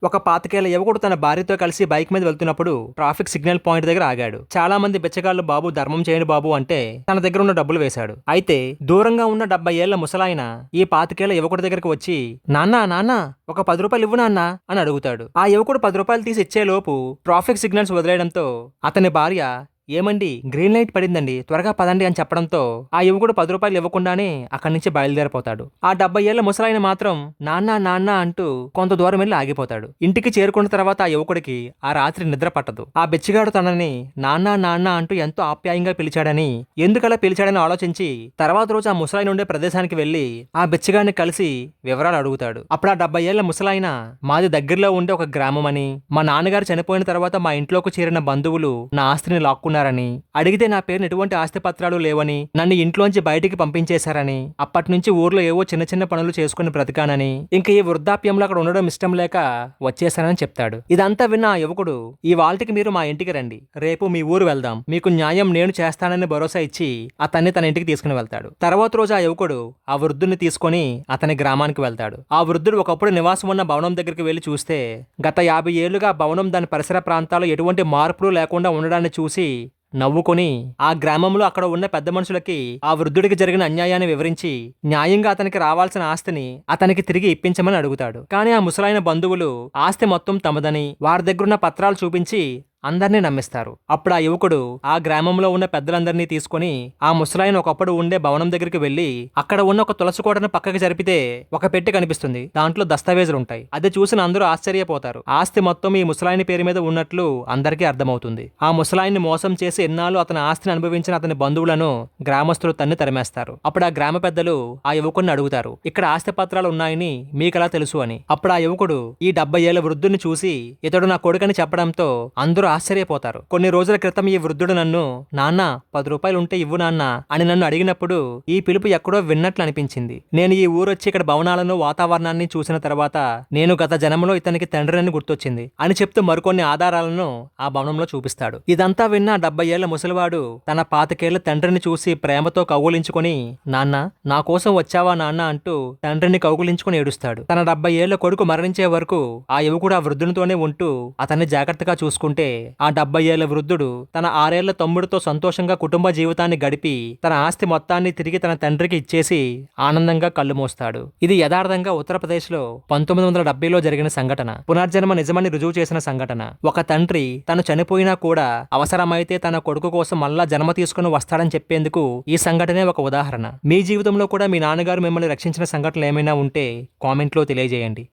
ఒక పాతికేళ్ల యువకుడు తన భార్యతో కలిసి బైక్ మీద వెళ్తున్నప్పుడు ట్రాఫిక్ సిగ్నల్ పాయింట్ దగ్గర ఆగాడు. చాలా మంది బిచ్చగాళ్లు బాబు ధర్మం చేయండి బాబు అంటే తన దగ్గర ఉన్న డబ్బులు వేశాడు. అయితే దూరంగా ఉన్న 70 ఏళ్ల ముసలాయన ఈ పాతికేళ్ల యువకుడి దగ్గరకు వచ్చి నాన్నా నాన్నా ఒక 10 రూపాయలు ఇవ్వు నాన్నా అని అడుగుతాడు. ఆ యువకుడు 10 రూపాయలు తీసి ఇచ్చే లోపు ట్రాఫిక్ సిగ్నల్స్ వదిలేయడంతో అతని భార్య ఏమండి గ్రీన్ లైట్ పడిందండి త్వరగా పదండి అని చెప్పడంతో ఆ యువకుడు 10 రూపాయలు ఇవ్వకుండానే అక్కడి నుంచి బయలుదేరిపోతాడు. ఆ 70 ఏళ్ల ముసలాయన మాత్రం నాన్న నాన్న అంటూ కొంత దూరం వెళ్ళి ఆగిపోతాడు. ఇంటికి చేరుకున్న తర్వాత ఆ యువకుడికి ఆ రాత్రి నిద్ర పట్టదు. ఆ బిచ్చగాడు తనని నాన్న నాన్న అంటూ ఎంతో ఆప్యాయంగా పిలిచాడని, ఎందుకలా పిలిచాడని ఆలోచించి తర్వాత రోజు ఆ ముసలాయన ఉండే ప్రదేశానికి వెళ్లి ఆ బిచ్చగాడిని కలిసి వివరాలు అడుగుతాడు. అప్పుడు ఆ 70 ఏళ్ల ముసలాయన మాది దగ్గరలో ఉండే ఒక గ్రామం అని, మా నాన్నగారు చనిపోయిన తర్వాత మా ఇంట్లోకి చేరిన బంధువులు నా ఆస్తిని లాక్కున్నారు, అడిగితే నా పేరున ఎటువంటి ఆస్తి పత్రాలు లేవని, నన్ను ఇంట్లోంచి బయటికి పంపించేశారని, అప్పటి నుంచి ఊర్లో ఏవో చిన్న చిన్న పనులు చేసుకుని బ్రతికానని, ఇంకా ఈ వృద్ధాప్యంలో అక్కడ ఉండడం ఇష్టం లేక వచ్చేశానని చెప్తాడు. ఇదంతా విన్న ఆ యువకుడు ఇవాల్టికి మీరు మా ఇంటికి రండి, రేపు మీ ఊరు వెళ్దాం, మీకు న్యాయం నేను చేస్తానని భరోసా ఇచ్చి అతన్ని తన ఇంటికి తీసుకుని వెళ్తాడు. తర్వాత రోజు ఆ యువకుడు ఆ వృద్ధుని తీసుకుని అతని గ్రామానికి వెళ్తాడు. ఆ వృద్ధుడు ఒకప్పుడు నివాసం ఉన్న భవనం దగ్గరికి వెళ్లి చూస్తే గత 50 ఏళ్లుగా భవనం దాని పరిసర ప్రాంతాల్లో ఎటువంటి మార్పులు లేకుండా ఉండడాన్ని చూసి నవ్వుకొని ఆ గ్రామంలో అక్కడ ఉన్న పెద్ద మనుషులకి ఆ వృద్ధుడికి జరిగిన అన్యాయాన్ని వివరించి న్యాయంగా అతనికి రావాల్సిన ఆస్తిని అతనికి తిరిగి ఇప్పించమని అడుగుతాడు. కానీ ఆ ముసలాయన బంధువులు ఆస్తి మొత్తం తమదని వారి దగ్గరున్న పత్రాలు చూపించి అందరినీ నమ్మిస్తారు. అప్పుడు ఆ యువకుడు ఆ గ్రామంలో ఉన్న పెద్దలందరినీ తీసుకుని ఆ ముసలాయన ఒకప్పుడు ఉండే భవనం దగ్గరికి వెళ్లి అక్కడ ఉన్న ఒక తులసి కోటను పక్కకి జరిపితే ఒక పెట్టి కనిపిస్తుంది. దాంట్లో దస్తావేజులుంటాయి. అది చూసిన అందరూ ఆశ్చర్యపోతారు. ఆస్తి మొత్తం ఈ ముసలాయన పేరు మీద ఉన్నట్లు అందరికీ అర్థమవుతుంది. ఆ ముసలాయన్ని మోసం చేసి ఎన్నాళ్ళు అతని ఆస్తిని అనుభవించిన అతని బంధువులను గ్రామస్తులు తన్ని తరిమేస్తారు. అప్పుడు ఆ గ్రామ పెద్దలు ఆ యువకుడిని అడుగుతారు, ఇక్కడ ఆస్తి పత్రాలు ఉన్నాయని మీకెలా తెలుసు అని. అప్పుడు ఆ యువకుడు ఈ 70 ఏళ్ల వృద్ధుని చూసి ఇతడు నా కొడుకని చెప్పడంతో అందరూ ఆశ్చర్యపోతారు. కొన్ని రోజుల క్రితం ఈ వృద్ధుడు నన్ను నాన్న 10 రూపాయలు ఉంటే ఇవ్వు నాన్న అని నన్ను అడిగినప్పుడు ఈ పిలుపు ఎక్కడో విన్నట్లు అనిపించింది. నేను ఈ ఊరొచ్చి ఇక్కడ భవనాలను వాతావరణాన్ని చూసిన తర్వాత నేను గత జన్మలో ఇతనికి తండ్రిని గుర్తొచ్చింది అని చెప్తూ మరికొన్ని ఆధారాలను ఆ భవనంలో చూపిస్తాడు. ఇదంతా విన్న 70 ఏళ్ల ముసలివాడు తన 25 ఏళ్ల తండ్రిని చూసి ప్రేమతో కౌగులించుకుని నాన్న నా కోసం వచ్చావా నాన్న అంటూ తండ్రిని కౌగులించుకుని ఏడుస్తాడు. తన 70 ఏళ్ల కొడుకు మరణించే వరకు ఆ యువకుడు ఆ వృద్ధునితోనే ఉంటూ అతన్ని జాగ్రత్తగా చూసుకుంటే ఆ 70 ఏళ్ల వృద్ధుడు తన 6 ఏళ్ల తమ్ముడితో సంతోషంగా కుటుంబ జీవితాన్ని గడిపి తన ఆస్తి మొత్తాన్ని తిరిగి తన తండ్రికి ఇచ్చేసి ఆనందంగా కళ్ళు మూస్తాడు. ఇది యథార్థంగా ఉత్తరప్రదేశ్ లో 1970లో జరిగిన సంఘటన. పునర్జన్మ నిజమని రుజువు చేసిన సంఘటన. ఒక తండ్రి తను చనిపోయినా కూడా అవసరమైతే తన కొడుకు కోసం మళ్ళా జన్మ తీసుకుని వస్తాడని చెప్పేందుకు ఈ సంఘటనే ఒక ఉదాహరణ. మీ జీవితంలో కూడా మీ నాన్నగారు మిమ్మల్ని రక్షించిన సంఘటనలు ఏమైనా ఉంటే కామెంట్లో తెలియజేయండి.